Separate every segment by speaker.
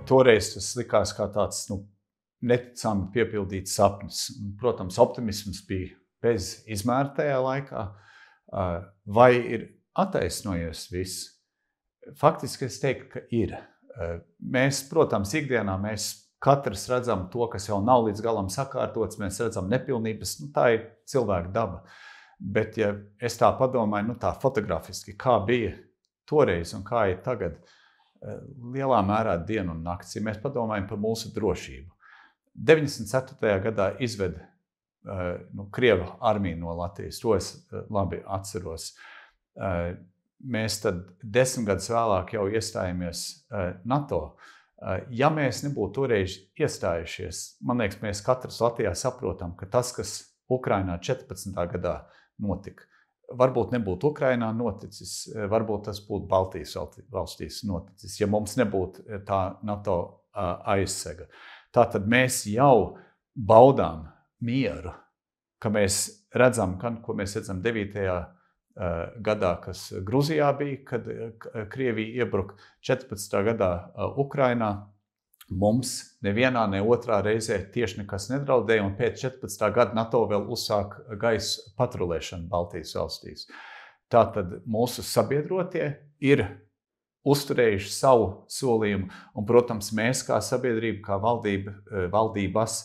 Speaker 1: toreiz tas likās kā tāds neticami piepildīts sapnis. Protams, optimisms bija bez izmēra tajā laikā. Vai ir attaisnojies viss? Faktiski es teiktu, ka ir. Mēs, protams, ikdienā katrs redzam to, kas jau nav līdz galam sakārtots, mēs redzam nepilnības, tā ir cilvēka daba. Bet, ja es tā padomāju, tā fotografiski, kā bija toreiz un kā ir tagad, lielā mērā diena un nakts, ja mēs padomājam par mūsu drošību. 94. gadā izveda Krievu armiju no Latvijas, to es labi atceros. Mēs tad 10 gadus vēlāk jau iestājāmies NATO. Ja mēs nebūtu toreiz iestājušies, man liekas, mēs katrs Latvijā saprotam, ka tas, kas Ukrainā 14. gadā notika, varbūt nebūtu Ukrainā noticis, varbūt tas būtu Baltijas valstīs noticis, ja mums nebūtu tā NATO aizsega. Tātad mēs jau baudām mieru, ka mēs redzam, ko mēs redzam 9. gadā, kas Gruzijā bija, kad Krievija iebruka 14. gadā Ukrainā. Mums nevienā, ne otrā reizē tieši nekas nedraudēja, un pēc 14. gada NATO vēl uzsāk gaisa patrulēšanu Baltijas valstīs. Tātad mūsu sabiedrotie ir uzturējuši savu solījumu, un, protams, mēs kā sabiedrība, kā valdības,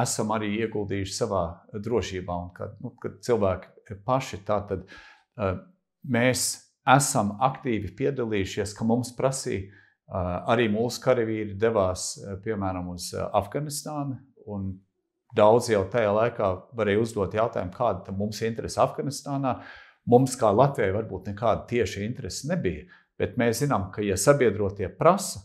Speaker 1: esam arī ieguldījuši savā drošībā, un kad cilvēki paši tātad mēs esam aktīvi piedalījušies, ka mums prasīja, arī mūsu karavīri devās, piemēram, uz Afganistānu, un daudz jau tajā laikā varēja uzdot jautājumu, kāda mums interese Afganistānā. Mums kā Latvijai varbūt nekāda tieša interese nebija, bet mēs zinām, ka ja sabiedrotie prasa,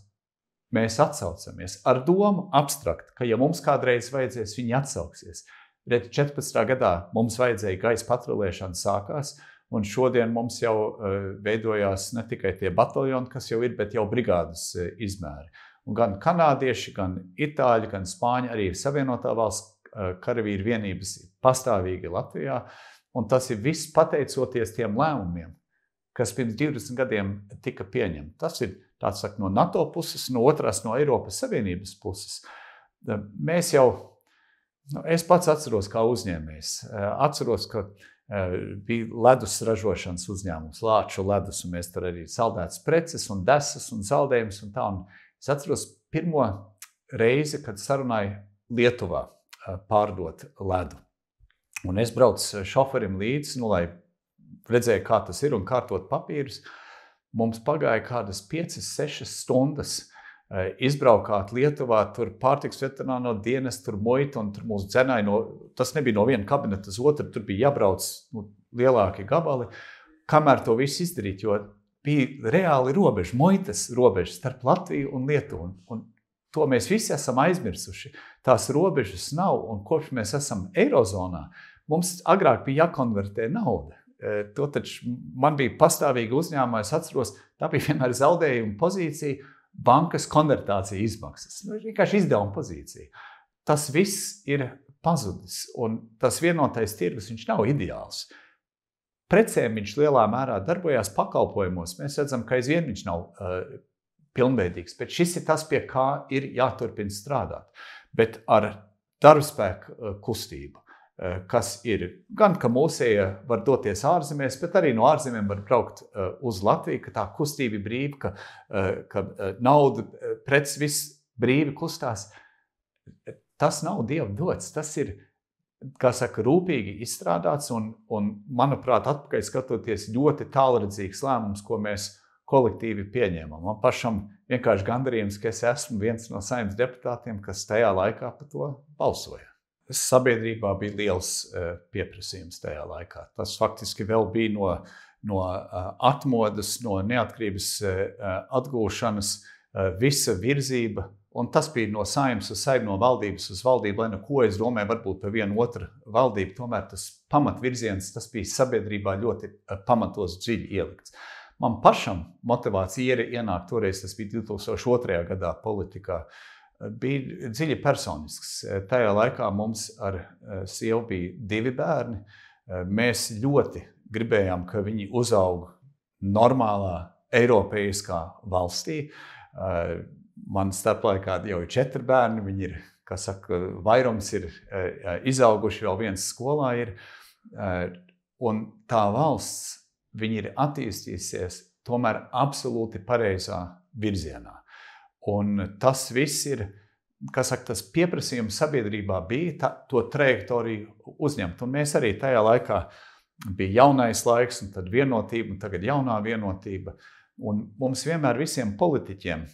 Speaker 1: mēs atsaucamies ar domu abstrakt, ka ja mums kādreiz vajadzēs, viņi atsauksies. 14. gadā mums vajadzēja gaisa patrulēšana sākās, un šodien mums jau veidojās ne tikai tie bataljoni, kas jau ir, bet jau brigādes izmēri. Un gan kanādieši, gan itāļi, gan spāņi, arī Savienotā valsts karavīru vienības pastāvīgi Latvijā. Un tas ir viss pateicoties tiem lēmumiem, kas pirms 20 gadiem tika pieņemti. Tas ir tāds no NATO puses, no otras no Eiropas Savienības puses. Mēs jau, es pats atceros kā uzņēmējs, atceros, ka bija ledus ražošanas uzņēmums, Lāču ledus, un mēs tur arī saldētas preces un desas un saldējumus un tā. Un es atceros pirmo reizi, kad sarunāju Lietuvā pārdot ledu. Un es braucu šoferim līdzi, lai redzēju, kā tas ir un kārtot papīrus. Mums pagāja kādas 5-6 stundas izbraukāt Lietuvā, tur pārtiks veterinārā dienas, tur muita, un tur mūs dzenāja tas nebija no viena kabineta uz otru, tur bija jābrauc lielāki gabali, kamēr to visu izdarīt, jo bija reāli robeža, muitas robeža starp Latviju un Lietuvu, un to mēs visi esam aizmirsuši. Tās robežas nav, un kopš mēs esam Eirozonā, mums agrāk bija jākonvertē nauda. To taču man bija pastāvīgi uzņēmumā, es atceros, tā bija vienmēr zaudējuma pozīcija, bankas konvertācija izmaksas. Vienkārši izdevuma pozīcija. Tas viss ir pazudis, un tas vienotais tirgus, viņš nav ideāls. Precēm viņš lielā mērā darbojās pakalpojumos. Mēs redzam, ka aizvien viņš nav pilnveidīgs, bet šis ir tas, pie kā ir jāturpina strādāt. Bet ar darbspēku kustību, kas ir gan, ka mūsēja var doties ārzemēs, bet arī no ārzemēm var braukt uz Latviju, ka tā kustība ir brīva, ka nauda, preces viss brīvi kustās. Tas nav Dieva dots, tas ir, kā saka, rūpīgi izstrādāts un manuprāt, atpakaļ skatoties ļoti tālredzīgs lēmums, ko mēs kolektīvi pieņēmām. Man pašam vienkārši gandarījums, ka es esmu viens no Saeimas deputātiem, kas tajā laikā par to balsoja. Sabiedrībā bija liels pieprasījums tajā laikā. Tas faktiski vēl bija no atmodas, no neatkarības atgūšanas, visa virzība, un tas bija no Saeimas uz Saimu, no valdības uz valdību, lai ko es domāju, varbūt par vienu otru valdību, tomēr tas pamatvirziens, tas bija sabiedrībā ļoti pamatos dziļi ielikts. Man pašam motivācija ienākt toreiz, tas bija 2002. gadā politikā, bija dziļi personisks. Tajā laikā mums ar sievu bija 2 bērni. Mēs ļoti gribējām, ka viņi uzaug normālā, eiropeiskā valstī. man starplaikā jau ir 4 bērni, viņi ir, kā saka, vairums ir izauguši, vēl viens skolā ir. Un tā valsts, viņi ir attīstījusies tomēr absolūti pareizā virzienā. Un tas viss ir, kā saka, tas pieprasījums sabiedrībā bija to trajektoriju uzņemt. Un mēs arī tajā laikā bija jaunais laiks, un tad vienotība, un tagad jaunā vienotība. Un mums vienmēr visiem politiķiem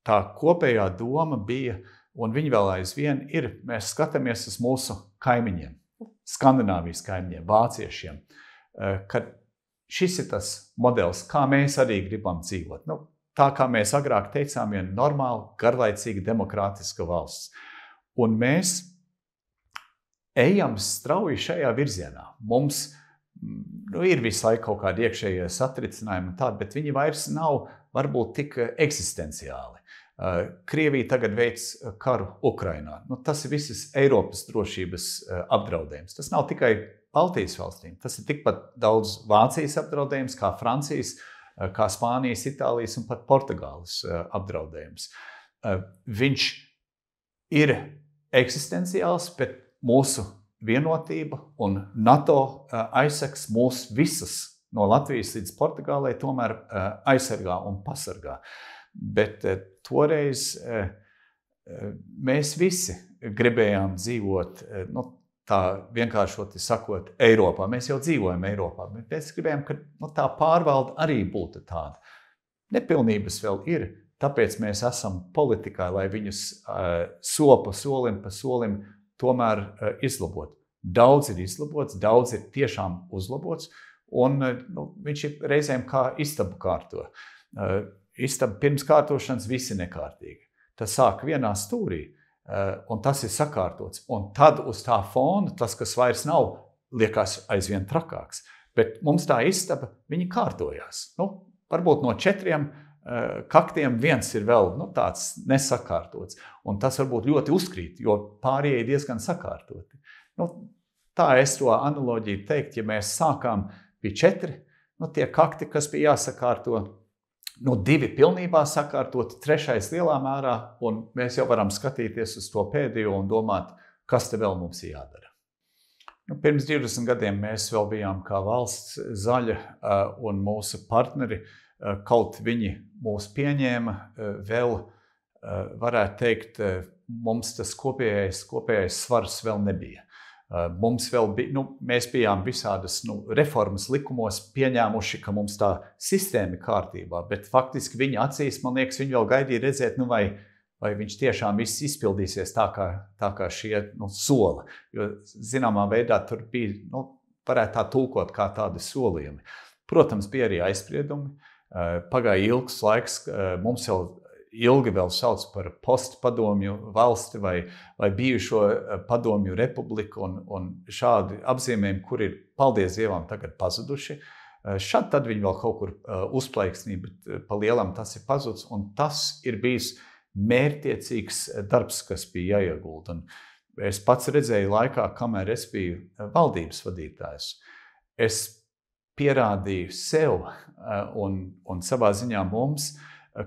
Speaker 1: tā kopējā doma bija, un viņi vēl aizvien ir, mēs skatāmies uz mūsu kaimiņiem, Skandināvijas kaimiņiem, vāciešiem, ka šis ir tas modelis, kā mēs arī gribam dzīvot. Nu, tā kā mēs agrāk teicām, viena normāla, garlaicīga, demokrātiska valsts. Un mēs ejam strauji šajā virzienā. Mums ir visu laiku kaut kādi iekšējie satricinājumi, bet viņi vairs nav varbūt tik eksistenciāli. Krievija tagad veic karu Ukrainā. Tas ir visas Eiropas drošības apdraudējums. Tas nav tikai Baltijas valstīm. Tas ir tikpat daudz Vācijas apdraudējums, kā Francijas, kā Spānijas, Itālijas un pat Portugāles apdraudējums. Viņš ir eksistenciāls, bet mūsu vienotība un NATO aizsargs mūs visas no Latvijas līdz Portugālei tomēr aizsargā un pasargā. Bet toreiz mēs visi gribējām dzīvot, tā vienkāršoti sakot, Eiropā. Mēs jau dzīvojam Eiropā, bet mēs gribējām, ka tā pārvalde arī būtu tāda. Nepilnības vēl ir, tāpēc mēs esam politikā, lai viņus solim pa solim tomēr izlabot. Daudz ir izlabots, daudz ir tiešām uzlabots, un viņš ir reizēm kā istabu kārto. Istaba pirms kārtošanas visi nekārtīgi. Tas sāk vienā stūrī, un tas ir sakārtots. Un tad uz tā fona, tas, kas vairs nav, liekas aizvien trakāks. Bet mums tā istaba, viņi kārtojās. Varbūt no 4 kaktiem viens ir vēl tāds nesakārtots. Un tas varbūt ļoti uzkrīt, jo pārējie ir diezgan sakārtoti. Tā es to analoģiju teikt, ja mēs sākām pie 4, tie kakti, kas bija jāsakārto, 2 pilnībā sakārtoti, 3 lielā mērā, un mēs jau varam skatīties uz to pēdējo un domāt, kas te vēl mums jādara. Pirms 20 gadiem mēs vēl bijām kā valsts zaļa, un mūsu partneri, kaut viņi mūs pieņēma, vēl varētu teikt, mums tas kopējais svars vēl nebija. Mums vēl bija, mēs bijām visādas reformas likumos pieņēmuši, ka mums tā sistēma ir kārtībā, bet faktiski viņa acīs, man liekas, viņi vēl gaidīja redzēt, vai viņš tiešām viss izpildīsies tā kā šie sola. Jo zināmā veidā tur bija, varētu tā tulkot kā tādi solījumi. Protams, bija arī aizspriedumi. Pagāja ilgs laiks, mums jau ilgi vēl sauc par postpadomju valsti vai bijušo padomju republiku un šādi apzīmējumi, kur ir, paldies Dievam, tagad pazuduši. Šad tad viņi vēl kaut kur uzplaiksnī, bet pa lielam tas ir pazudis, un tas ir bijis mērķtiecīgs darbs, kas bija jāiegulda. Un es pats redzēju laikā, kamēr es biju valdības vadītājs. Es pierādīju sev un savā ziņā mums,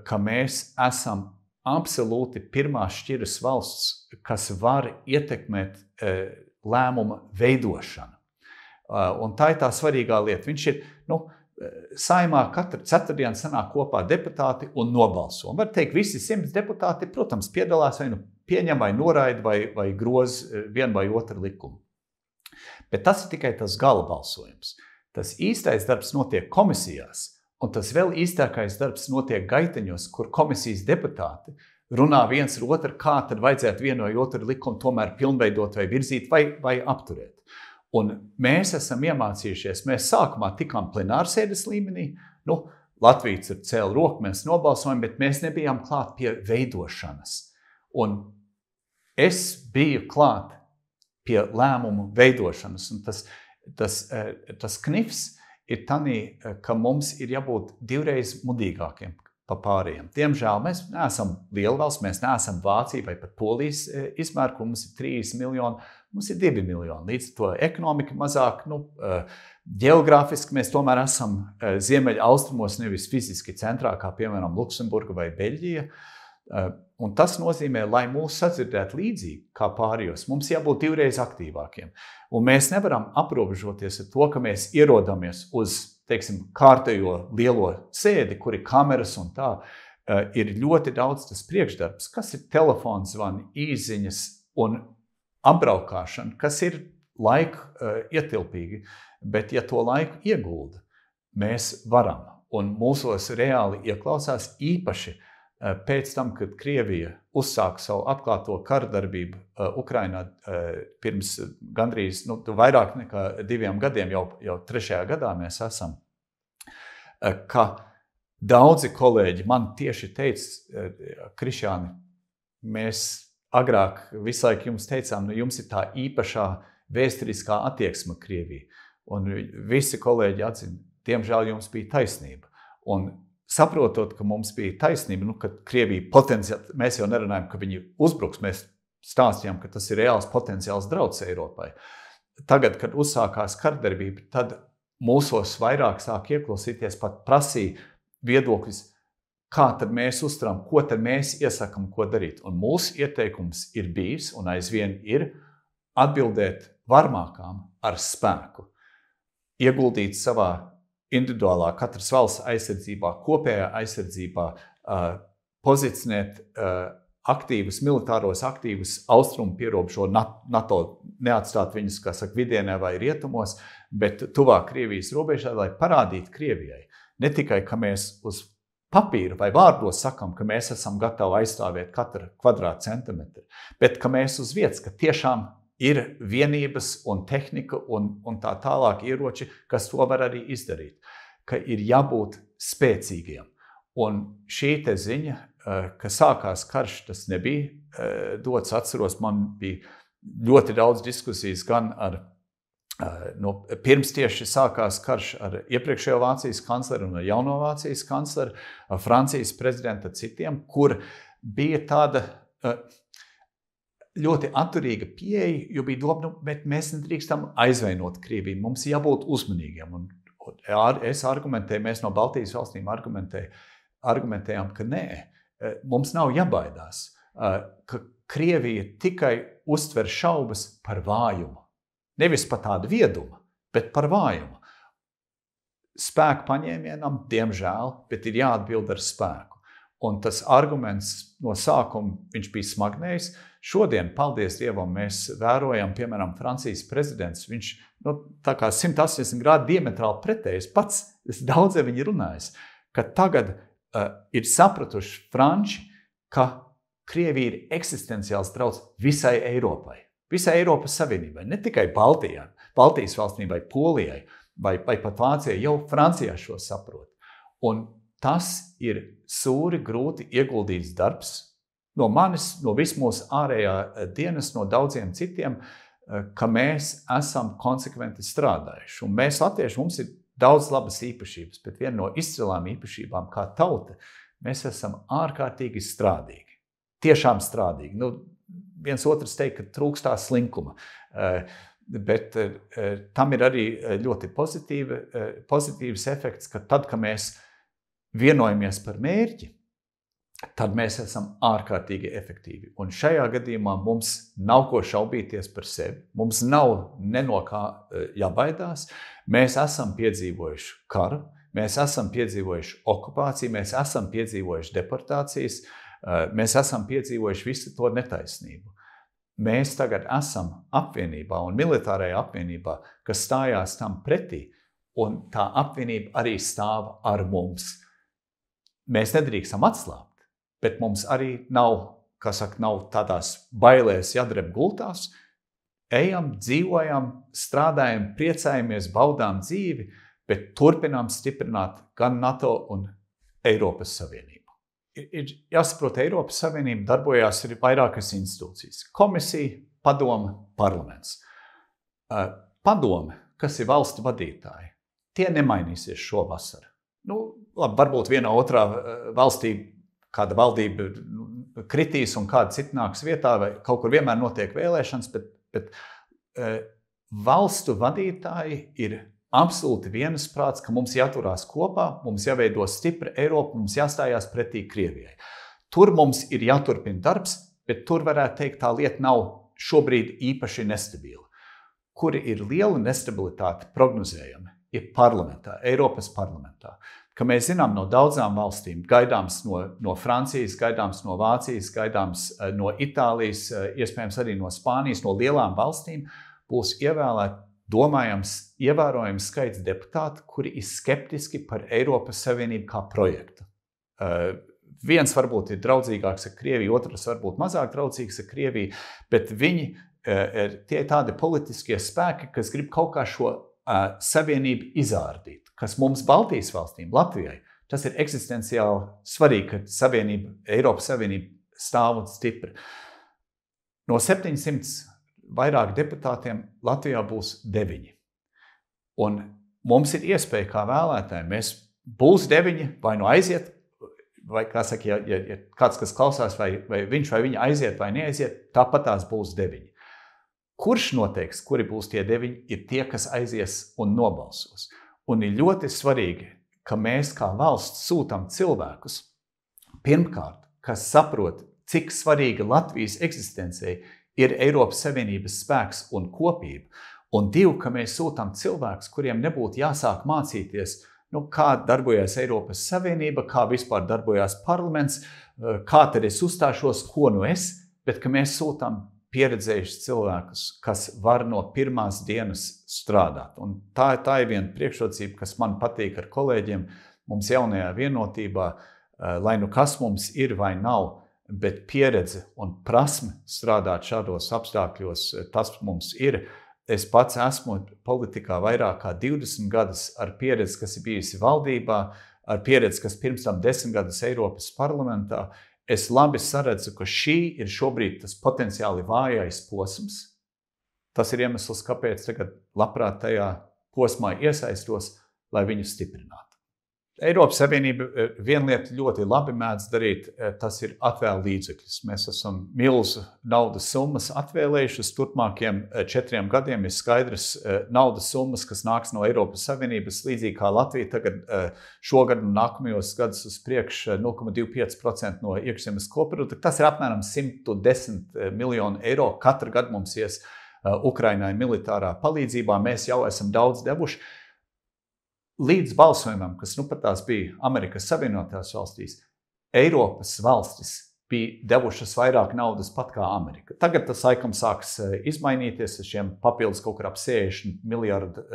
Speaker 1: ka mēs esam absolūti pirmā šķiras valsts, kas var ietekmēt lēmuma veidošanu. Un tā ir tā svarīgā lieta. Viņš ir, Saimā katru ceturtdienu sanāk kopā deputāti un nobalso. Un var teikt, visi 100 deputāti, protams, piedalās vai pieņem vai noraida vai groz vienu vai otru likumu. Bet tas ir tikai tas gala balsojums. Tas īstais darbs notiek komisijās, un tas vēl īstākais darbs notiek gaiteņos, kur komisijas deputāti runā viens ar otru, kā tad vajadzētu vienu vai otru likumu tomēr pilnveidot vai virzīt vai apturēt. Un mēs esam iemācījušies, mēs sākumā tikām plenārsēdes līmenī, Latvijas ir cēla roku, mēs nobalsojam, bet mēs nebijām klāt pie veidošanas. Un es biju klāt pie lēmumu veidošanas, un tas knifs ir tanī, ka mums ir jābūt 2 reiz mudīgākiem pa pārējiem. Diemžēl mēs neesam liela valsts, mēs neesam Vācija vai pat Polijas izmēra, kur mums ir 30 miljoni, mums ir 2 miljoni. Līdz to ekonomika mazāk, ģeogrāfiski mēs tomēr esam ziemeļa austrumos, nevis fiziski centrā, kā piemēram Luksemburga vai Beļģija. Un tas nozīmē, lai mūs sadzirdētu līdzīgi kā pārējos, mums jābūt divreiz aktīvākiem. Un mēs nevaram aprobežoties ar to, ka mēs ierodamies uz, teiksim, kārtējo lielo sēdi, kur ir kameras un tā. Ir ļoti daudz tas priekšdarbs, kas ir telefons zvani, īziņas un apbraukāšana, kas ir laika ietilpīgi. Bet, ja to laiku iegulda, mēs varam. Un mūsos reāli ieklausās īpaši pēc tam, kad Krievija uzsāka savu atklāto karadarbību Ukrainā pirms gandrīz vairāk nekā 2 gadiem, jau 3. gadā mēs esam, ka daudzi kolēģi man tieši teica, Krišjāni, mēs agrāk visu laiku jums teicām, jums ir tā īpašā vēsturiskā attieksme Krievija. Un visi kolēģi atzina, diemžēl jums bija taisnība. Un saprotot, ka mums bija taisnība, ka Krievija potenciāli, mēs jau nerunājam, ka viņi uzbruks, mēs stāstījām, ka tas ir reāls potenciāls drauds Eiropai. Tagad, kad uzsākās kardarbība, tad mūsos vairāk sāk ieklausīties, pat prasīja viedokļus, kā tad mēs uztveram, ko tad mēs iesakam, ko darīt. Un mūsu ieteikums ir bijis un aizvien ir atbildēt varmākām ar spēku. Ieguldīt savā individuālā katras valsts aizsardzībā, kopējā aizsardzībā, pozicionēt aktīvus, militāros aktīvus austrumu pierobežo NATO, neatstāt viņus, kā saka, vidienē vai rietumos, bet tuvāk Krievijas robežai, lai parādītu Krievijai. Ne tikai, ka mēs uz papīra vai vārdos sakam, ka mēs esam gatavi aizstāvēt katru kvadrātcentimetru, bet ka mēs uz vietas, ka tiešām ir vienības un tehnika un tā tālāk ieroči, kas to var arī izdarīt, ka ir jābūt spēcīgiem. Un šī te ziņa, ka sākās karš, tas nebija dots, atceros, man bija ļoti daudz diskusijas gan ar, pirms tieši sākās karš ar iepriekšējo Vācijas kancleru un ar jauno Vācijas kancleru, ar Francijas prezidentu citiem, kur bija tāda ļoti atturīga pieeja, jo bija doma, bet mēs nedrīkstam aizvainot Krieviju, mums jābūt uzmanīgiem. Un es argumentēju, mēs no Baltijas valstīm argumentējām, ka nē, mums nav jābaidās, ka Krievija tikai uztver šaubas par vājumu. Nevis par tādu viedumu, bet par vājumu. Spēku paņēmienam, diemžēl, bet ir jāatbild ar spēku. Un tas arguments no sākuma, viņš bija smagnējs. Šodien, paldies Dievam, mēs vērojam, piemēram, Francijas prezidents, viņš tā kā 180 grādu diametrāli pretējs, pats daudz ar viņu runājis, ka tagad ir sapratuši Franči, ka Krievija ir eksistenciāls drauds visai Eiropai, visai Eiropas Savienībai, ne tikai Baltijas valstīm vai Polijai, vai pat Vācijai, jau Francijā šo saprot. Un tas ir sūri, grūti ieguldīts darbs no manis, no visu mūsu ārējā dienas, no daudziem citiem, ka mēs esam konsekventi strādājuši. Un mēs latvieši, mums ir daudz labas īpašības, bet viena no izcilām īpašībām kā tauta, mēs esam ārkārtīgi strādīgi. Tiešām strādīgi. Viens otrs teikt, ka trūkstā slinkuma. Bet tam ir arī ļoti pozitīvs efekts, ka tad, kad mēs vienojamies par mērķi, tad mēs esam ārkārtīgi efektīvi. Un šajā gadījumā mums nav ko šaubīties par sevi. Mums nav ne no kā jābaidās. Mēs esam piedzīvojuši karu, mēs esam piedzīvojuši okupāciju, mēs esam piedzīvojuši deportācijas, mēs esam piedzīvojuši visu to netaisnību. Mēs tagad esam apvienībā un militārajā apvienībā, kas stājās tam pretī, un tā apvienība arī stāv ar mums. Mēs nedrīkstam atslābt, bet mums arī nav, nav tādās bailēs jādreb gultās. Ejam, dzīvojam, strādājam, priecājamies, baudām dzīvi, bet turpinām stiprināt gan NATO un Eiropas Savienību. Ir jāsaprot, Eiropas Savienība darbojās ir vairākas institūcijas. Komisija, padome, parlaments. Padome, kas ir valstu vadītāji, tie nemainīsies šovasar. labi, varbūt vienā otrā valstī kāda valdība kritīs un kāda cita nāks vietā, vai kaut kur vienmēr notiek vēlēšanas, bet valstu vadītāji ir absolūti vienasprāts, ka mums jāturās kopā, mums jāveido stipra Eiropa, mums jāstājās pretī Krievijai. Tur mums ir jāturpina darbs, bet tur varētu teikt, tā lieta nav šobrīd īpaši nestabila. Kur ir liela nestabilitāte prognozējama, ir parlamentā, Eiropas parlamentā. Ka mēs zinām no daudzām valstīm, gaidāms no Francijas, gaidāms no Vācijas, gaidāms no Itālijas, iespējams arī no Spānijas, no lielām valstīm, būs ievēlēti domājams ievērojams skaits deputātu, kuri ir skeptiski par Eiropas Savienību kā projektu. Viens varbūt ir draudzīgāks ar Krieviju, otrs varbūt mazāk draudzīgs ar Krieviju, bet viņi tie ir tādi politiskie spēki, kas grib kaut kā šo savienību izārdīt, kas mums Baltijas valstīm, Latvijai, tas ir eksistenciāli svarīgi, ka Eiropas Savienība stāv un stipra. No 700 vairāk deputātiem Latvijā būs 9. Un mums ir iespēja kā vēlētāji, būs 9, vai nu aiziet, vai, kā saka, ja kāds, kas klausās, vai viņš vai viņa aiziet vai neaiziet, tāpat tās būs 9. Kurš noteiks, kuri būs tie 9, ir tie, kas aizies un nobalsos. Un ir ļoti svarīgi, ka mēs kā valsts sūtam cilvēkus, pirmkārt, kas saprot, cik svarīga Latvijas eksistencei ir Eiropas Savienības spēks un kopība, un 2, ka mēs sūtam cilvēkus, kuriem nebūtu jāsāk mācīties, kā darbojas Eiropas Savienība, kā vispār darbojas parlaments, kā tad es uzstāšos, ko es, bet ka mēs sūtam pieredzējušus cilvēkus, kas var no pirmās dienas strādāt. Un tā ir viena priekšrocība, kas man patīk ar kolēģiem mums jaunajā vienotībā, lai nu kas mums ir vai nav, bet pieredze un prasme strādāt šādos apstākļos, tas mums ir. Es pats esmu politikā vairāk kā 20 gadus ar pieredzi, kas ir bijusi valdībā, ar pieredzi, kas pirms tam 10 gadus Eiropas parlamentā. Es labi saredzu, ka šī ir šobrīd tas potenciāli vājais posms. Tas ir iemesls, kāpēc tagad labprāt tajā posmā iesaistos, lai viņu stiprinātu. Eiropas Savienība viena lieta ļoti labi mēdz darīt, tas ir atvēl līdzekļus. Mēs esam milzu naudas summas atvēlējuši uz turpmākiem 4 gadiem. Ir skaidrs naudas summas, kas nāks no Eiropas Savienības, līdzīgi kā Latvija tagad šogad un nākamajos gadus uz priekšu 0,25% no iekšzemes koprodukta. Tas ir apmēram 110 miljonu eiro. Katru gadu mums ies Ukrainai militārā palīdzībā. Mēs jau esam daudz devuši. Līdz balsojumam, kas pat tās bija Amerikas Savienotās valstīs, Eiropas valstis bija devušas vairāk naudas pat kā Amerika. Tagad tas laikam sāks izmainīties ar šiem papildus kaut kur ap $60 miljardu,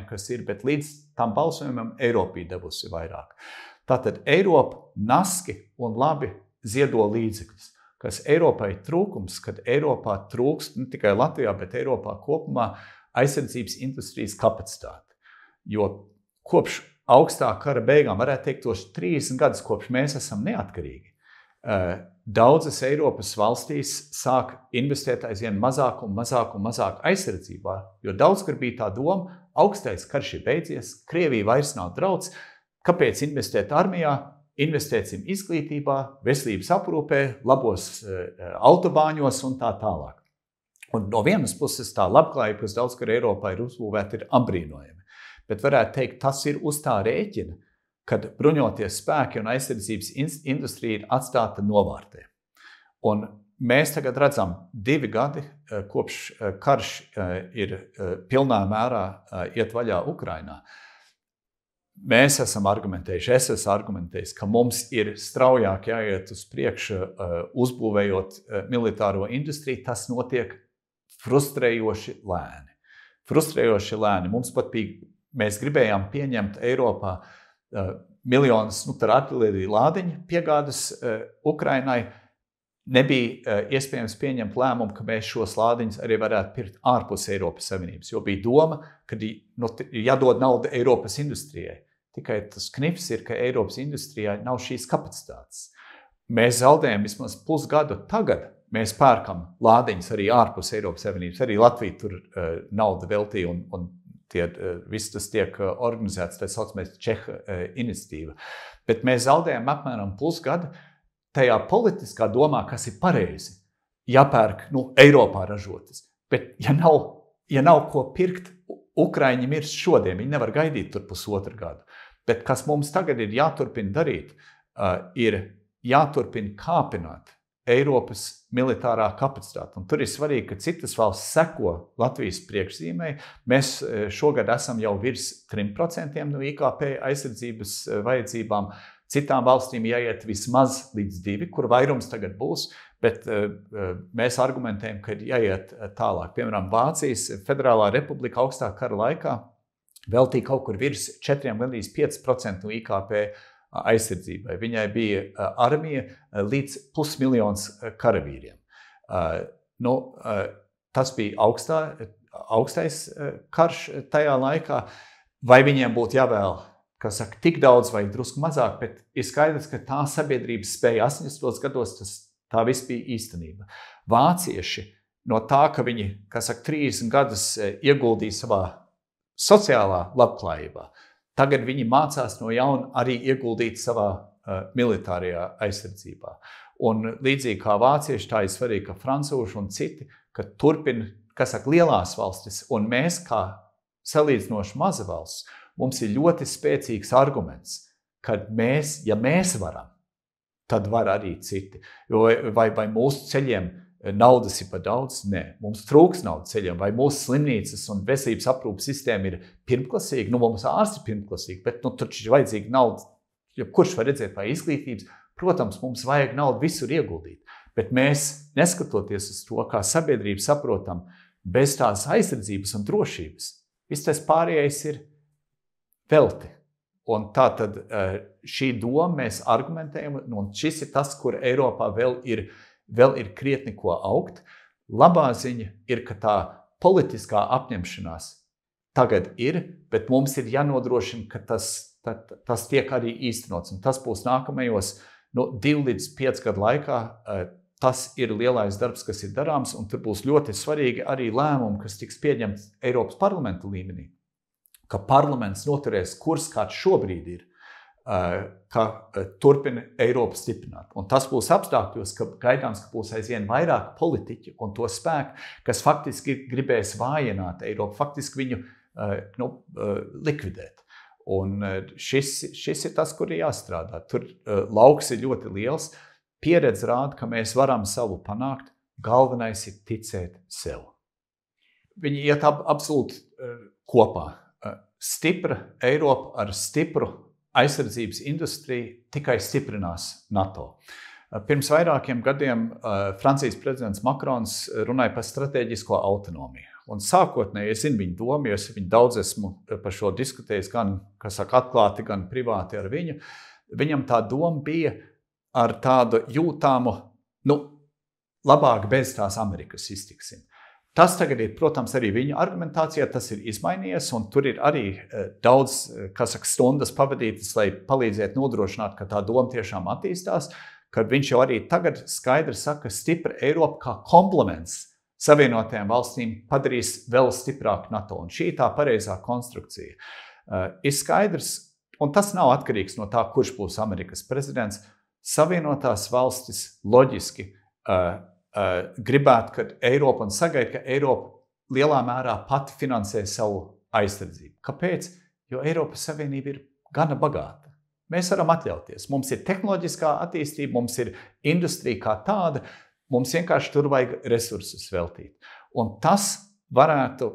Speaker 1: kas ir, bet līdz tam balsojumam Eiropa bija devusi vairāk. Tātad Eiropa naski un labi ziedo līdzekļus, kas Eiropai trūkums, kad Eiropā trūkst ne tikai Latvijā, bet Eiropā kopumā aizsardzības industrijas kapacitāte. Jo kopš augstā kara beigām, varētu teikt, tos 30 gadus, kopš mēs esam neatkarīgi, daudzas Eiropas valstīs sāk investēt aizvien mazāk un mazāk aizsardzībā, jo daudz, kur bija tā doma, augstais karš ir beidzies, Krievija vairs nav drauds, kāpēc investēt armijā, investēsim izglītībā, veselības aprūpē, labos autobāņos un tā tālāk. Un no vienas puses tā labklājība, kas daudz, kur Eiropā ir uzbūvēta, ir apbrīnojama. Bet varētu teikt, tas ir uz tā rēķina, kad bruņoties spēki un aizsardzības industrija ir atstāta novārtē. Un mēs tagad redzam 2 gadi, kopš karš ir pilnā mērā iet vaļā Ukrainā. Mēs esam argumentējuši, es esmu argumentējis, ka mums ir straujāk jāiet uz priekšu, uzbūvējot militāro industriju. Tas notiek frustrējoši lēni. Mums pat bija Mēs gribējām pieņemt Eiropā miljonus artilērija lādiņu piegādes Ukrainai. Nebija iespējams pieņemt lēmumu, ka mēs šos lādiņus arī varētu pirkt ārpus Eiropas Savienības, jo bija doma, ka jādod nauda Eiropas industrijai. Tikai tas knips ir, ka Eiropas industrijai nav šīs kapacitātes. Mēs zaudējam vismaz pusgadu tagad. Mēs pērkam lādiņus arī ārpus Eiropas Savienības. Arī Latvija tur naudu veltīja un viss tas tiek organizēts, tā saucamais Čeha iniciatīva. Bet mēs zaudējam apmēram pusgadu tajā politiskā domā, kas ir pareizi. Jāpērk Eiropā ražotas. Bet ja nav ko pirkt, Ukraiņi mirst šodien, viņi nevar gaidīt tur pusotru gadu. Bet kas mums tagad ir jāturpina darīt, ir jāturpina kāpināt Eiropas militārā kapacitāte. Un tur ir svarīgi, ka citas valsts seko Latvijas priekšzīmei. Mēs šogad esam jau virs 3% no IKP aizsardzības vajadzībām. Citām valstīm jāiet vismaz līdz 2%, kur vairums tagad būs, bet mēs argumentējam, ka ir jāiet tālāk. Piemēram, Vācijas Federālā republika augstā kara laikā veltīja kaut kur virs 4–5% no IKP aizsardzībai. Viņai bija armija līdz 500,000 karavīriem. Tas bija augstais karš tajā laikā. Vai viņiem būtu jāvēl tik daudz vai drusku mazāk, bet ir skaidrs, ka tā sabiedrības spēja 80. gados, tā viss bija īstenība. Vācieši no tā, ka viņi 30 gadus ieguldīja savā sociālā labklājībā, tagad viņi mācās no jauna arī ieguldīt savā militārajā aizsardzībā. Un līdzīgi kā vācieši, tā ir svarīgi, ka francūši un citi, ka turpina, lielās valstis, un mēs kā salīdzinoši maza valsts, mums ir ļoti spēcīgs arguments, ka ja mēs varam, tad var arī citi. Vai mūsu ceļiem naudas ir par daudz? Nē, mums trūks naudas ceļiem. Vai mūsu slimnīcas un veselības aprūpas sistēma ir pirmklasīga? Mums ārsti ir pirmklasīgi, bet tur ir vajadzīga nauda. Kurš var redzēt vai izglītības? Protams, mums vajag naudu visur ieguldīt. Bet mēs, neskatoties uz to, kā sabiedrība saprotam, bez tās aizsardzības un drošības, viss tas pārējais ir velti. Un tā tad šī doma mēs argumentējam, un šis ir tas, kur Eiropā vēl ir krietni ko augt. Labā ziņa ir, ka tā politiskā apņemšanās tagad ir, bet mums ir jānodrošina, ka tas tiek arī īstenots. Un tas būs nākamajos 2 līdz 5 gadu laikā. Tas ir lielais darbs, kas ir darāms, un tur būs ļoti svarīgi arī lēmumi, kas tiks pieņemts Eiropas parlamenta līmenī. Ka parlaments noturēs kurs, kāds šobrīd ir, ka turpina Eiropu stiprināt. Un tas būs apstākļos, ka gaidāms, ka būs aizvien vairāk politiķi un to spēku, kas faktiski gribēs vājināt Eiropu, faktiski viņu likvidēt. Un šis ir tas, kur ir jāstrādā. Tur lauks ir ļoti liels. Pieredze rāda, ka mēs varam savu panākt. Galvenais ir ticēt sev. Viņi iet absolūti kopā. Stipra Eiropa ar stipru aizsardzības industriju tikai stiprinās NATO. Pirms vairākiem gadiem Francijas prezidents Makrons runāja par strateģisko autonomiju. Un sākotnēji, es zinu viņa domu, jo es viņu daudz esmu par šo diskutējis, gan, atklāti, gan privāti ar viņu. Viņam tā doma bija ar tādu jūtāmu, labāk bez tās Amerikas iztiksim. Tas tagad ir, protams, arī viņa argumentācijā, tas ir izmainījies, un tur ir arī daudz, stundas pavadītas, lai palīdzētu nodrošināt, ka tā doma tiešām attīstās, kad viņš jau arī tagad skaidri saka, ka stipra Eiropa kā komplements Savienotajām valstīm padarīs vēl stiprāku NATO, un šī tā pareizā konstrukcija. Ir skaidrs, un tas nav atkarīgs no tā, kurš būs Amerikas prezidents, Savienotās valstis loģiski gribētu, ka Eiropa un sagaida, ka Eiropa lielā mērā pati finansē savu aizsardzību. Kāpēc? Jo Eiropas Savienība ir gana bagāta. Mēs varam atļauties. Mums ir tehnoloģiskā attīstība, mums ir industrija kā tāda, mums vienkārši tur vajag resursus veltīt. Un tas varētu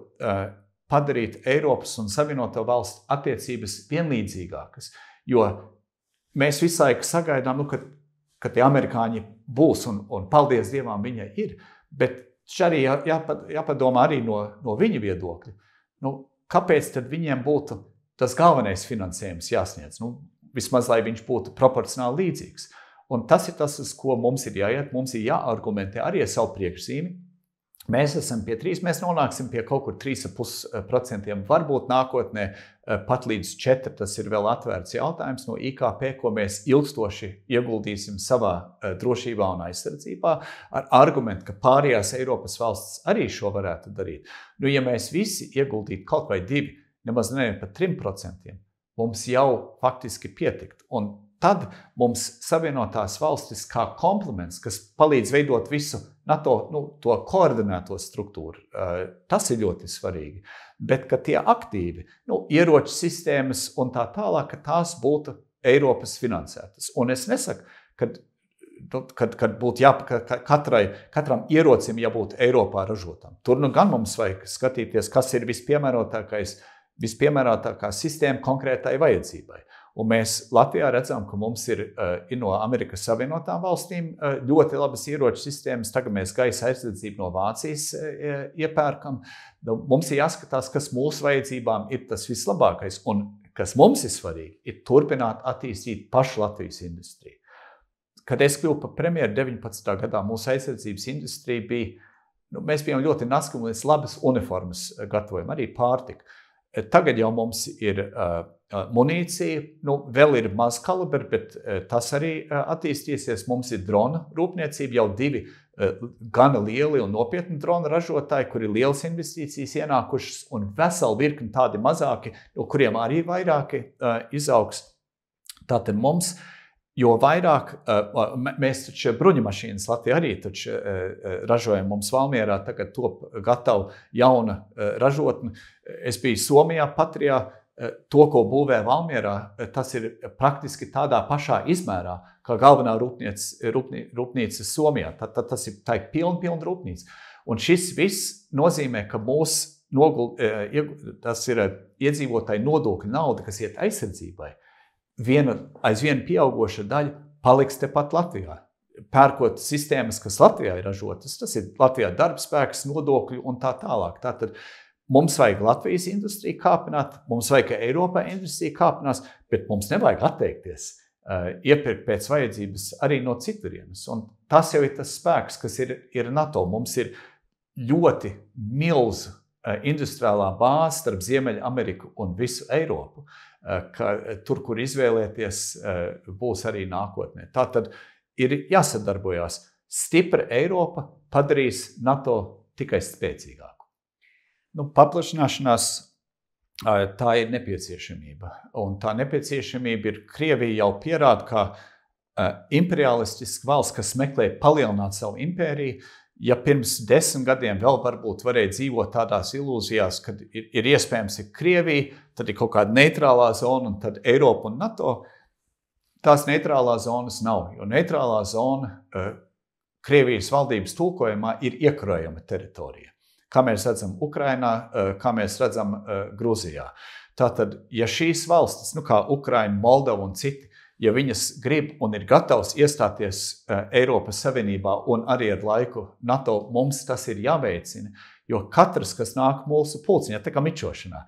Speaker 1: padarīt Eiropas un Savienoto valstu attiecības vienlīdzīgākas, jo mēs visu laiku sagaidām, ka tie amerikāņi būs, un paldies Dievam viņai ir, bet arī jāpadomā arī no viņa viedokļa. Kāpēc tad viņiem būtu tas galvenais finansējums jāsniedz? Vismaz, lai viņš būtu proporcionāli līdzīgs. Un tas ir tas, uz ko mums ir jāiet, mums ir jāargumentē arī ar savu priekšzīmi. Mēs esam pie 3, mēs nonāksim pie kaut kur 3,5%, varbūt nākotnē pat līdz 4%, tas ir vēl atvērts jautājums no IKP, ko mēs ilgstoši ieguldīsim savā drošībā un aizsardzībā, ar argumentu, ka pārējās Eiropas valstis arī šo varētu darīt. Ja mēs visi ieguldītu kaut vai 2%, nemaz nevien par 3%, mums jau faktiski pietikt. Un tad mums Savienotās valstis kā komplements, kas palīdz veidot visu NATO, to koordinēto struktūru, tas ir ļoti svarīgi. Bet, ka tie aktīvi, ieroču sistēmas un tā tālāk, ka tās būtu Eiropas finansētas. Un es nesaku, kad būtu katram ierocim jābūt Eiropā ražotam. Tur gan mums vajag skatīties, kas ir vispiemērotākā sistēma konkrētai vajadzībai. Un mēs Latvijā redzam, ka mums ir no Amerikas Savienotām valstīm ļoti labas ieroču sistēmas. Tagad mēs gaisa aizsardzību no Vācijas iepērkam. Mums ir jāskatās, kas mūsu vajadzībām ir tas vislabākais. Un kas mums ir svarīgi, ir turpināt attīstīt pašu Latvijas industriju. Kad es kļuvu par premjeru 19. gadā, mūsu aizsardzības industrija bija, mēs bijām ļoti naski un mēs labas uniformas gatavojam, arī pārtika. Tagad jau mums ir munīcija, vēl ir maz kalibri, bet tas arī attīstīsies. Mums ir drona rūpniecība, jau 2 gana lieli un nopietni drona ražotāji, kur ir lielas investīcijas ienākušas, un veseli virkni tādi mazāki, no kuriem arī vairāki izaugs. Tātad mums, jo vairāk, mēs taču bruņumašīnas Latvijā arī taču ražojam. Mums Valmierā tagad top gatava jauna ražotne. Es biju Somijā, Patrijā. To, ko būvē Valmierā, tas ir praktiski tādā pašā izmērā, kā galvenā rūpnīca Somijā. Tas ir pilna rūpnīca. Un šis viss nozīmē, ka tas ir iedzīvotāju nodokļu nauda, kas iet aizsardzībai. Aizvien pieaugoša daļa paliks tepat Latvijā. Pērkot sistēmas, kas Latvijā ir ražotas, tas ir Latvijā darbspēks, nodokļi un tā tālāk. Tātad mums vajag Latvijas industriju kāpināt, mums vajag, ka Eiropā industrija kāpinās, bet mums nevajag atteikties, iepirkt pēc vajadzības arī no citurienes. Un tas jau ir tas spēks, kas ir NATO. Mums ir ļoti milzu industriālā bāze starp Ziemeļameriku un visu Eiropu, ka tur, kur izvēlēties, būs arī nākotnē. Tātad ir jāsadarbojās. Stipra Eiropa padarīs NATO tikai spēcīgāku. Paplašināšanās tā ir nepieciešamība. Un tā nepieciešamība ir Krievija jau pierāda, kā imperialistiska valsts, kas meklē palielināt savu impēriju. Ja pirms 10 gadiem vēl varbūt varēja dzīvot tādās ilūzijās, kad ir iespējams ir Krievija, tad ir kaut kāda neitrālā zona un tad Eiropa un NATO, tās neitrālās zonas nav. Jo neitrālā zona Krievijas valdības tulkojumā ir iekarojama teritorija. Kā mēs redzam Ukrainā, kā mēs redzam Gruzijā. Tātad, ja šīs valstis, kā Ukraina, Moldova un citi, ja viņas grib un ir gatavs iestāties Eiropas Savienībā un arī ar laiku NATO, mums tas ir jāveicina, jo katrs, kas nāk mūsu pulciņā, tā kā mičošanā,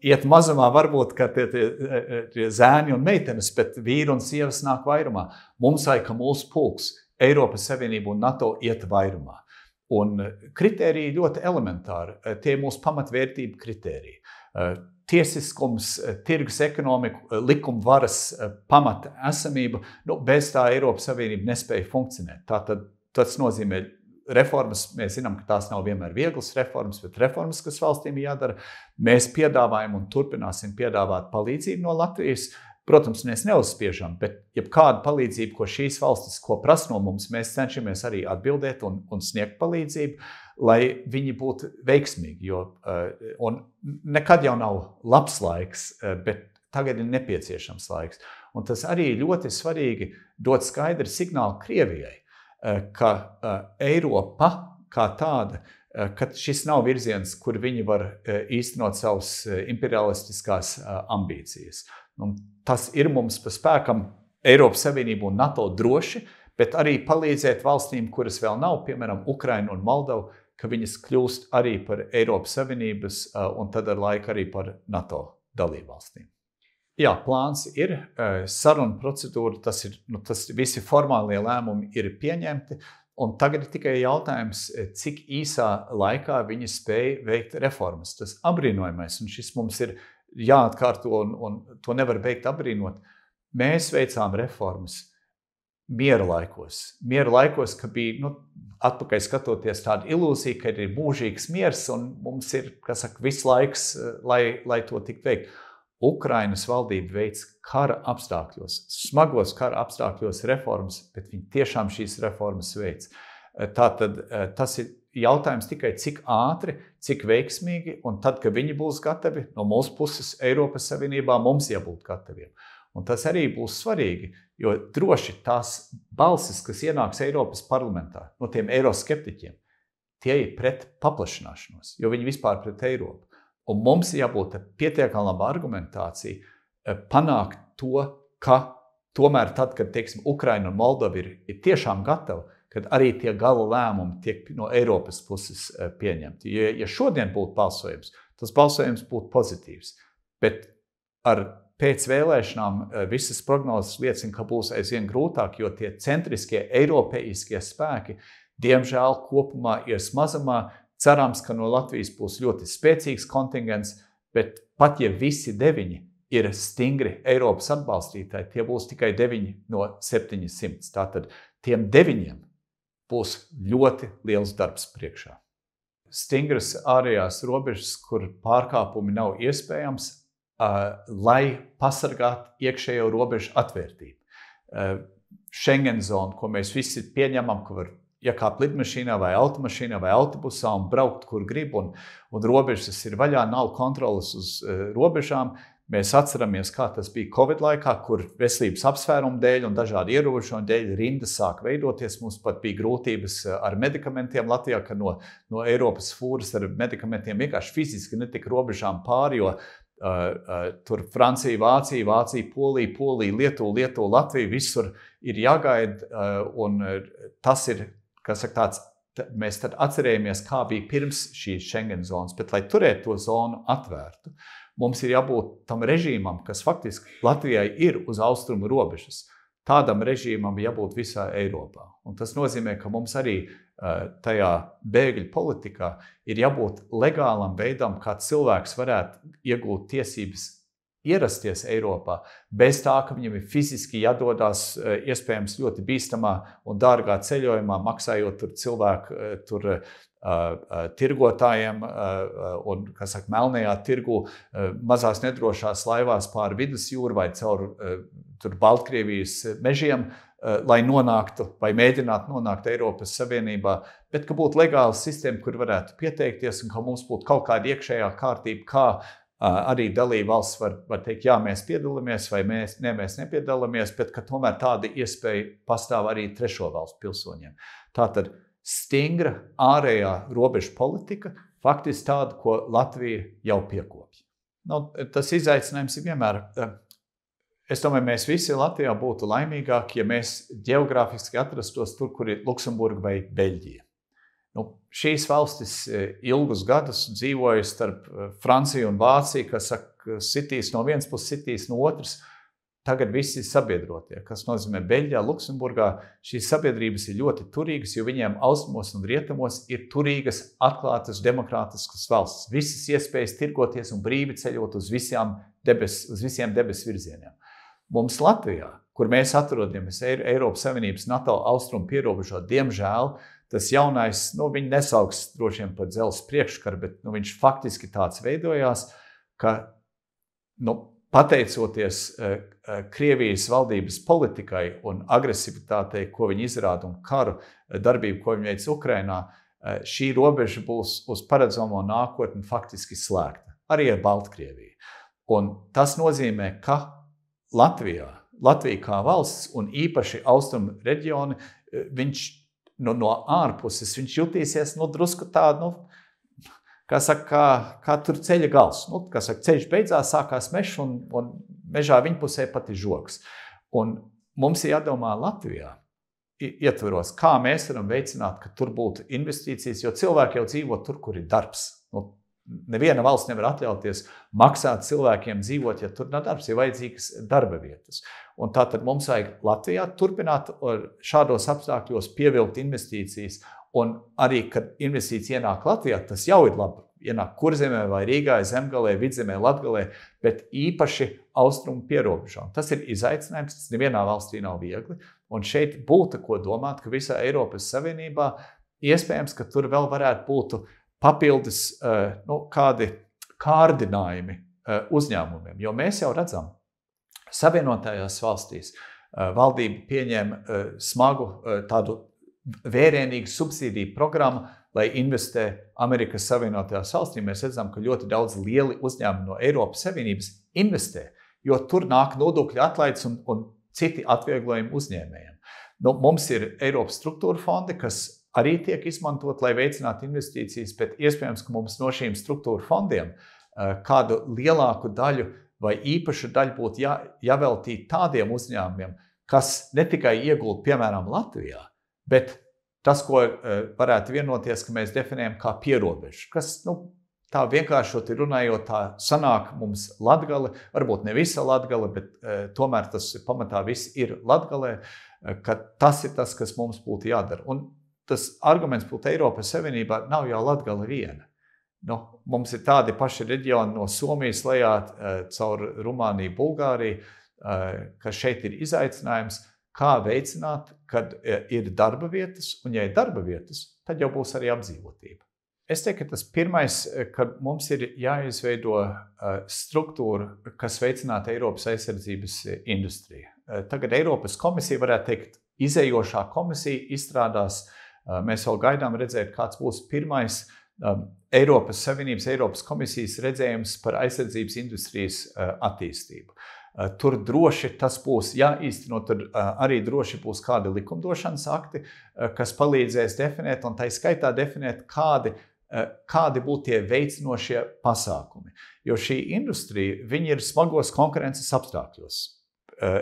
Speaker 1: iet mazumā varbūt, ka tie zēni un meitenes, bet vīri un sievas nāk vairumā. Mums vajag, ka mūsu pulks Eiropas Savienība un NATO iet vairumā. Un kritēriji ļoti elementāri. Tie ir mūsu pamatvērtību kritēriji. Tiesiskums, tirgus ekonomiku, likumvaras pamata esamība, bez tā Eiropas Savienība nespēja funkcionēt. Tātad tas nozīmē reformas. Mēs zinām, ka tās nav vienmēr vieglas reformas, bet reformas, kas valstīm jādara. Mēs piedāvājam un turpināsim piedāvāt palīdzību no Latvijas. Protams, mēs neuzspiežam, bet jebkāda palīdzība, ko šīs valstis, ko prasa no mums, mēs cenšamies arī atbildēt un sniegt palīdzību, lai viņi būtu veiksmīgi. Un nekad jau nav labs laiks, bet tagad ir nepieciešams laiks. Un tas arī ļoti svarīgi dot skaidru signālu Krievijai, ka Eiropa kā tāda, ka šis nav virziens, kur viņi var īstenot savas imperialistiskās ambīcijas. Un tas ir mums pa spēkam Eiropas Savienību un NATO droši, bet arī palīdzēt valstīm, kuras vēl nav, piemēram, Ukraina un Moldova, ka viņas kļūst arī par Eiropas Savienības un tad ar laiku arī par NATO dalībvalstīm. Jā, plāns ir, saruna procedūra, tas visi formālie lēmumi ir pieņemti, un tagad ir tikai jautājums, cik īsā laikā viņi spēj veikt reformas. Tas apbrīnojamais, un šis mums ir jāatkārto un to nevar beigt apbrīnot. Mēs veicām reformas miera laikos. Miera laikos, ka bija, atpakaļ skatoties tāda ilūzija, ka ir mūžīgs miers un mums ir, viss laiks, lai to tiktu veikt. Ukrainas valdība veic kara apstākļos, smagos kara apstākļos reformas, bet viņi tiešām šīs reformas veic. Tātad tas ir jautājums tikai cik ātri, cik veiksmīgi, un tad, kad viņi būs gatavi, no mūsu puses Eiropas Savienībā mums jābūt gataviem. Un tas arī būs svarīgi, jo droši tās balsis, kas ienāks Eiropas parlamentā, no tiem eiroskeptiķiem, tie ir pret paplašināšanos, jo viņi vispār pret Eiropu. Un mums jābūt pietiekami laba argumentācija panākt to, ka tomēr tad, kad, Ukraina un Moldova ir tiešām gatavi, kad arī tie gala lēmumi tiek no Eiropas puses pieņemti. Ja šodien būtu balsojums, tas balsojums būtu pozitīvs, bet pēc vēlēšanām visas prognozes liecina, ka būs aizvien grūtāk, jo tie centriskie, eiropeiskie spēki, diemžēl, kopumā ies mazumā. Cerams, ka no Latvijas būs ļoti spēcīgs kontingents, bet pat ja visi 9 ir stingri Eiropas atbalstītāji, tie būs tikai 9 no 700. Tātad tiem 9 būs ļoti liels darbs priekšā. Stingras ārējās robežas, kur pārkāpumi nav iespējams, lai pasargātu iekšējo robežu atvērtību. Schengen zona, ko mēs visi pieņemam, ka var iekāpt lidmašīnā vai automašīnā vai autobusā un braukt, kur grib, un robežas ir vaļā, nav kontrolas uz robežām. Mēs atceramies, kā tas bija Covid laikā, kur veselības apsvērumu dēļ un dažādi ierobežojumu dēļ rindas sāk veidoties. Mums pat bija grūtības ar medikamentiem Latvijā, ka no Eiropas fūras ar medikamentiem vienkārši fiziski netika robežām pāri, jo tur Francija, Vācija, Polija, Lietuva, Latvija, visur ir jāgaida, un tas ir, mēs tad atcerējamies, kā bija pirms šīs Schengen zonas, bet lai turētu to zonu atvērtu, mums ir jābūt tam režīmam, kas faktiski Latvijai ir uz austrumu robežas. Tādam režīmam jābūt visā Eiropā. Un tas nozīmē, ka mums arī tajā bēgļu politikā ir jābūt legālam veidam, kā cilvēks varētu iegūt tiesības ierasties Eiropā, bez tā, ka viņam ir fiziski jādodās iespējams ļoti bīstamā un dārgā ceļojumā, maksājot cilvēku tirgotājiem un, melnajā tirgu, mazās nedrošās laivās pāri vidusjūru vai caur Baltkrievijas mežiem, lai nonāktu vai mēģinātu nonākt Eiropas Savienībā, bet ka būtu legāla sistēma, kur varētu pieteikties un ka mums būtu kaut kāda iekšējā kārtība, kā arī dalība valsts var teikt, jā, mēs piedalāmies vai mēs nepiedalāmies, bet ka tomēr tāda iespēja pastāv arī trešo valstu pilsoņiem. Tātad stingra ārējā robežu politika, faktiski tāda, ko Latvija jau piekopja. Tas izaicinājums ir vienmēr. Es domāju, mēs visi Latvijā būtu laimīgāki, ja mēs ģeogrāfiski atrastos tur, kur ir Luksemburga vai Beļģija. Šīs valstis ilgus gadus dzīvoja starp Franciju un Vāciju, kas sitīs no vienas puses, sitīs no otras. Tagad visi ir sabiedrotie, kas nozīmē Beļģijā, Luksemburgā. Šīs sabiedrības ir ļoti turīgas, jo viņiem austrumos un rietumos ir turīgas, atklātas, demokrātiskas valstis. Visas iespējas tirgoties un brīvi ceļot uz visiem debes virzieniem. Mums Latvijā, kur mēs atrodamies Eiropas Savienības NATO austrumu pierobežā, diemžēl, tas jaunais, viņi nesauks droši vien par dzelzs priekškaru, bet viņš faktiski tāds veidojās, ka pateicoties Krievijas valdības politikai un agresivitātei, ko viņi izrāda, un karu darbību, ko viņi veic Ukrainā, šī robeža būs uz paredzamo nākotni faktiski slēgta, arī ar Baltkrieviju. Un tas nozīmē, ka Latvija kā valsts un īpaši austrumu reģioni, viņš no ārpuses viņš jutīsies drusku tādu, kā tur ceļa gals. Ceļš beidzās, sākās mežs un mežā viņpusē pat ir žogs. Un mums ir jādomā Latvijā ietveros, kā mēs varam veicināt, ka tur būtu investīcijas, jo cilvēki jau dzīvo tur, kur ir darbs. Neviena valsts nevar atļauties maksāt cilvēkiem dzīvot, ja tur nav darbs, ir vajadzīgas darba vietas. Un tātad mums vajag Latvijā turpināt šādos apstākļos pievilkt investīcijas, un arī, kad investīcija ienāk Latvijā, tas jau ir labi. Ienāk Kurzemē vai Rīgā, Zemgalē, Vidzemē, Latgalē, bet īpaši austrumu pierobežā. Tas ir izaicinājums, tas nevienā valstī nav viegli, Un šeit būtu ko domāt, ka visā Eiropas Savienībā iespējams, ka tur vēl varētu būt papildus kādi kārdinājumi uzņēmumiem. Jo mēs jau redzam, Savienotajās valstīs valdība pieņēma smagu tādu vērienīgu subsīdiju programmu, lai investē Amerikas Savienotajās valstīs. Mēs redzam, ka ļoti daudz lieli uzņēmumi no Eiropas Savienības investē, jo tur nāk nodokļu atlaides un citi atvieglojumi uzņēmējiem. Mums ir Eiropas struktūra fondi, kas arī tiek izmantot, lai veicinātu investīcijas, bet iespējams, ka mums no šīm struktūra fondiem kādu lielāku daļu vai īpašu daļu būtu jāveltīt tādiem uzņēmumiem, kas ne tikai iegulda, piemēram, Latvijā, bet tas, ko varētu vienoties, ka mēs definējam kā pierobežu, kas, tā vienkāršot runājot, tā sanāk mums Latgale, varbūt ne visa Latgale, bet tomēr tas pamatā viss ir Latgalē, ka tas ir tas, kas mums būtu jādara. Un tas arguments būtu Eiropas Savienībā nav jau Latgale viena. Mums ir tādi paši reģioni no Somijas lejā caur Rumāniju, Bulgāriju, ka šeit ir izaicinājums, kā veicināt, kad ir darba vietas, un ja ir darba vietas, tad jau būs arī apdzīvotība. Es teiktu, ka tas pirmais, kad mums ir jāizveido struktūra, kas veicinātu Eiropas aizsardzības industriju. Tagad Eiropas komisija, varētu teikt, izējošā komisija izstrādās, mēs vēl gaidām redzēt, kāds būs pirmais Eiropas Savienības, Eiropas komisijas redzējums par aizsardzības industrijas attīstību. Tur droši tas būs jāīstenot, tur arī droši būs kādi likumdošanas akti, kas palīdzēs definēt, un tai skaitā definēt, kādi būtu tie veicinošie pasākumi. Jo šī industrija, viņi ir smagos konkurences apstākļos.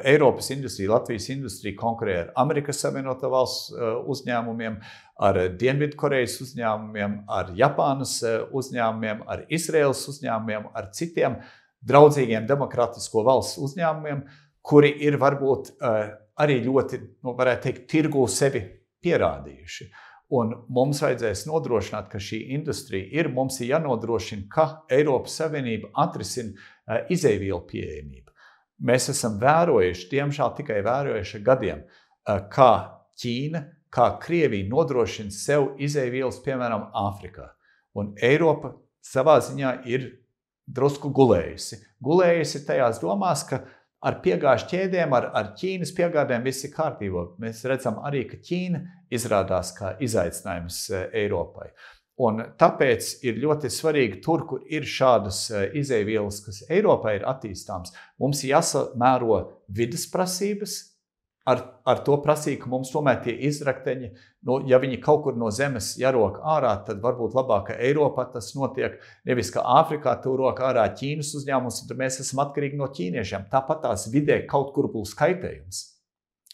Speaker 1: Eiropas industrija, Latvijas industrija konkurē ar Amerikas Savienoto Valstu uzņēmumiem, ar Dienvidkorejas uzņēmumiem, ar Japānas uzņēmumiem, ar Izraēlas uzņēmumiem, ar citiem draudzīgiem demokratisko valsts uzņēmumiem, kuri ir varbūt arī ļoti, varētu teikt, tirgū sevi pierādījuši. Un mums vajadzēs nodrošināt, ka šī industrija mums ir jānodrošina, ka Eiropas Savienība atrisina izēvielu pieejamību. Mēs esam vērojuši, diemžēl tikai vērojuši gadiem, kā Ķīna, kā Krievija nodrošina sev izēvielas, piemēram, Āfrikā. Un Eiropa savā ziņā ir drusku gulējusi. Gulējusi tajās domās, ka ar piegāžu ķēdēm, ar Ķīnas piegādēm viss ir kārtībā. Mēs redzam arī, ka Ķīna izrādās kā izaicinājums Eiropai. Un tāpēc ir ļoti svarīgi tur, kur ir šādas izēvielas, kas Eiropā ir attīstāms, mums jāsamēro vides prasības ar to prasību, ka mums tomēr tie izrakteņi, ja viņi kaut kur no zemes jārok ārā, tad varbūt labāk, ka Eiropā tas notiek, nevis ka Āfrikā tur rok ārā Ķīnas uzņēmums, un tad mēs esam atkarīgi no ķīniešiem. Tāpat tās vidē kaut kur būs kaitējums.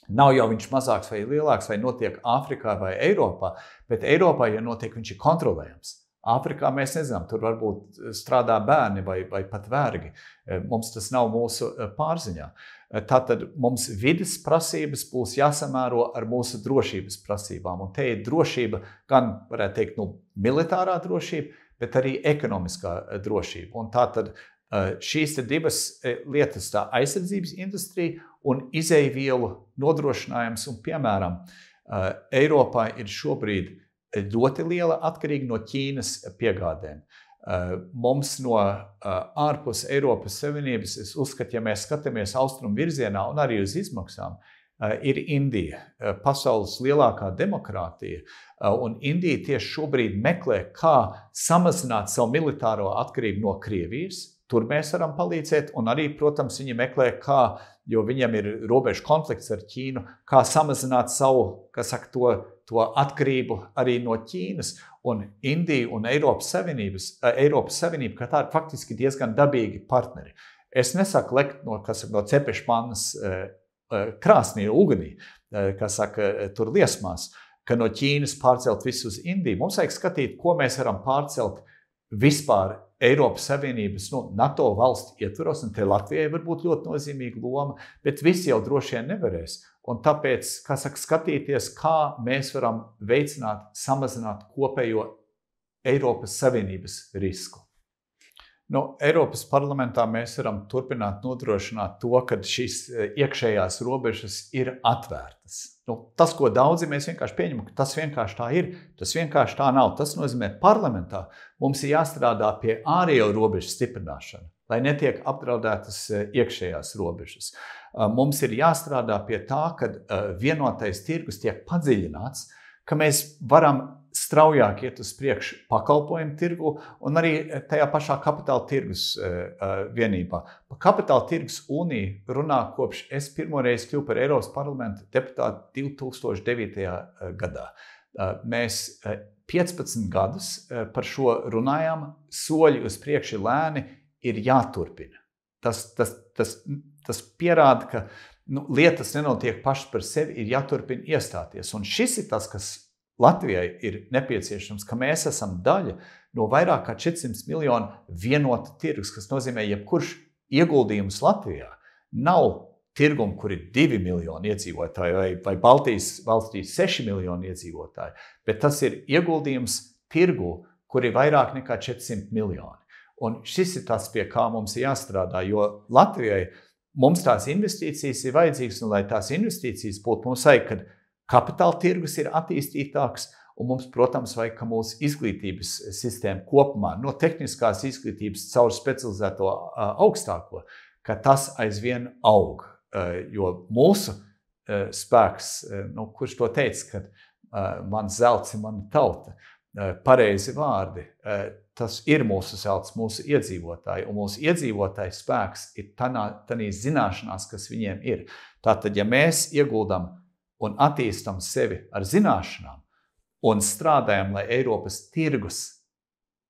Speaker 1: Nav jau viņš mazāks vai lielāks, vai notiek Āfrikā vai Eiropā, bet Eiropā, ja notiek, viņš ir kontrolējams. Āfrikā mēs nezinām, tur varbūt strādā bērni vai pat vergi. Mums tas nav mūsu pārziņā. Tātad mums vides prasības būs jāsamēro ar mūsu drošības prasībām. Un te ir drošība gan, varētu teikt, militārā drošība, bet arī ekonomiskā drošība. Un tātad šīs divas lietas, tā aizsardzības industrija un izēvielu nodrošinājums, un, piemēram, Eiropā ir šobrīd ļoti liela atkarīga no Ķīnas piegādēm. Mums no ārpus Eiropas Savienības, es uzskatu, ja mēs skatāmies austrumu virzienā un arī uz izmaksām, ir Indija, pasaules lielākā demokrātija, un Indija tieši šobrīd meklē, kā samazināt savu militāro atkarību no Krievijas. Tur mēs varam palīdzēt, un arī, protams, viņi meklē, kā, jo viņam ir robežu konflikts ar Ķīnu, kā samazināt savu, to atkarību arī no Ķīnas. Un Indija un Eiropas Savienība, ka tā ir faktiski diezgan dabīgi partneri. Es nesaku lekt no cepešmannas krāsnī, ugunī, tur liesmās, ka no Ķīnas pārcelt visu uz Indiju. Mums vajag skatīt, ko mēs varam pārcelt vispār Eiropas Savienības NATO valstu ietvaros, un te Latvijai var būt ļoti nozīmīga loma, bet visi jau droši vien nevarēs. Un tāpēc, skatīties, kā mēs varam veicināt, samazināt kopējo Eiropas Savienības risku. Eiropas parlamentā mēs varam turpināt nodrošināt to, ka šīs iekšējās robežas ir atvērtas. Tas, ko daudzi mēs vienkārši pieņemam, ka tas vienkārši tā ir, tas vienkārši tā nav. Tas nozīmē, parlamentā mums ir jāstrādā pie ārējo robežu stiprināšana, lai netiek apdraudētas iekšējās robežas. Mums ir jāstrādā pie tā, ka vienotais tirgus tiek padziļināts, ka mēs varam straujāk iet uz priekšu pakalpojumu tirgu un arī tajā pašā kapitāla tirgus vienībā. Par kapitāla tirgus uniju runā kopš es pirmoreiz kļuvu par Eiropas parlamenta deputātu 2009. gadā. Mēs 15 gadus par šo runājām, soļi uz priekšu lēni ir jāturpina. Tas pierāda, ka lietas nenotiek pašas par sevi, ir jāturpina iestāties. Un šis ir tas, kas Latvijai ir nepieciešams, ka mēs esam daļa no vairāk kā 400 miljonu vienota tirgus, kas nozīmē, jebkurš ieguldījums Latvijā nav tirgum, kur ir 2 miljoni iedzīvotāji vai Baltijas valstīs 6 miljoni iedzīvotāji, bet tas ir ieguldījums tirgu, kur ir vairāk nekā 400 miljoni. Un šis ir tas, pie kā mums ir jāstrādā, jo Latvijai mums tās investīcijas ir vajadzīgas, un lai tās investīcijas būtu, mums vajag, kad kapitāla tirgus ir attīstītāks, un mums, protams, vajag, ka mūsu izglītības sistēma kopumā, no tehniskās izglītības caur specializēto augstāko, ka tas aizvien aug. Jo mūsu spēks, kurš to teica, ka mans zelts ir mana tauta, pareizi vārdi, tas ir mūsu zelts, mūsu iedzīvotāji, un mūsu iedzīvotāju spēks ir tanīs zināšanās, kas viņiem ir. Tātad, ja mēs ieguldam un attīstam sevi ar zināšanām un strādājam, lai Eiropas tirgus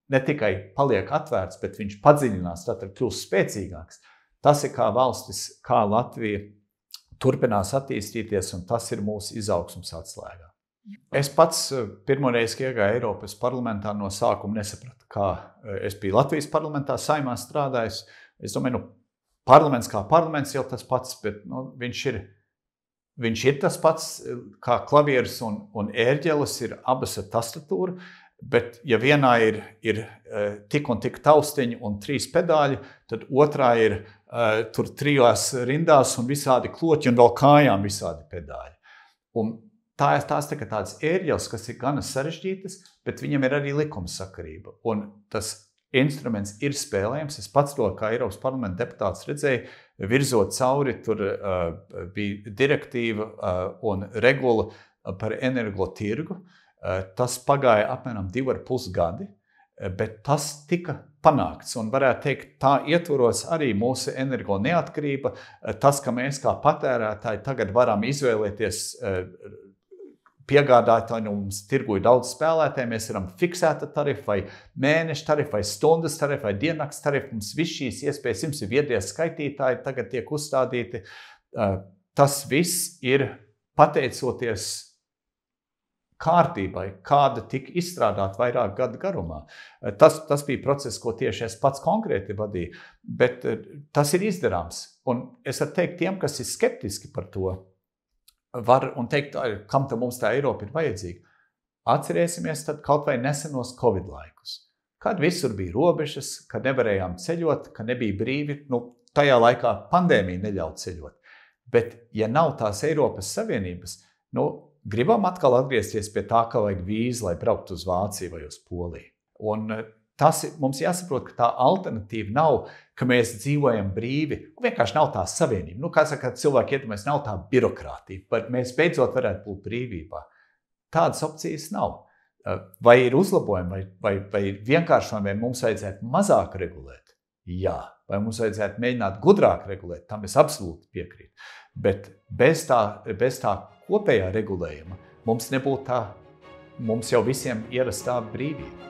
Speaker 1: ne tikai paliek atvērts, bet viņš padziļinās, tātad kļūst spēcīgāks. Tas ir kā valstis, kā Latvija turpinās attīstīties, un tas ir mūsu izaugsmes atslēgā. Es pats pirmoreiz, kad iegāju Eiropas parlamentā, no sākuma nesapratu, kā es biju Latvijas parlamentā, Saeimā strādājis. Es domāju, parlaments kā parlaments jau tas pats, bet Viņš ir tas pats, kā klavieris un ērģeles, ir abas ar tastatūru, bet ja vienā ir tik un tik taustiņi un 3 pedāļi, tad otrā ir tur 3 rindās un visādi kloķi un vēl kājām visādi pedāļi. Un tās tādas ērģeles, kas ir gana sarežģītas, bet viņam ir arī likumsakarība. Un tas instruments ir spēlējams. Es pats to, kā Eiropas parlamenta deputāts redzēju, virzot cauri, tur bija direktīva un regula par energotirgu. Tas pagāja apmēram 2,5 gadi, bet tas tika panākts. Un varētu teikt, tā ietvaros arī mūsu energo neatkarība, tas, ka mēs kā patērētāji tagad varam izvēlēties piegādātāji, mums tirgu ir daudz spēlētāji, mēs varam fiksēta tarifu, vai mēneša tarifu, vai stundas tarifu, vai diennakts tarifu. Mums viss šīs iespējas, jums ir viedie skaitītāji, tagad tiek uzstādīti. Tas viss ir pateicoties kārtībai, kāda tika izstrādāta vairāk gadu garumā. Tas bija process, ko tieši es pats konkrēti vadīju, bet tas ir izdarāms. Un es varu teikt tiem, kas ir skeptiski par to, var un teikt, kam tad mums tā Eiropa ir vajadzīga. Atcerēsimies tad kaut vai nesenos Covid laikus, kad visur bija robežas, kad nevarējām ceļot, kad nebija brīvi, tajā laikā pandēmija neļauj ceļot. Bet, ja nav tās Eiropas Savienības, gribam atkal atgriezties pie tā, ka vajag vīzu, lai brauktu uz Vāciju vai uz Poliju. Un mums jāsaprot, ka tā alternatīva nav, ka mēs dzīvojam brīvi, un vienkārši nav tā savienība. Kā saka, cilvēki iedomājas, nav tā birokrātija, bet mēs beidzot varētu būt brīvībā. Tādas opcijas nav. Vai ir uzlabojumi, vai ir vienkāršojumi, vai mums vajadzētu mazāk regulēt? Jā. Vai mums vajadzētu mēģināt gudrāk regulēt? Tam es absolūti piekrītu. Bet bez tā kopējā regulējuma mums nebūtu tā, mums jau visiem ierastā brīvība.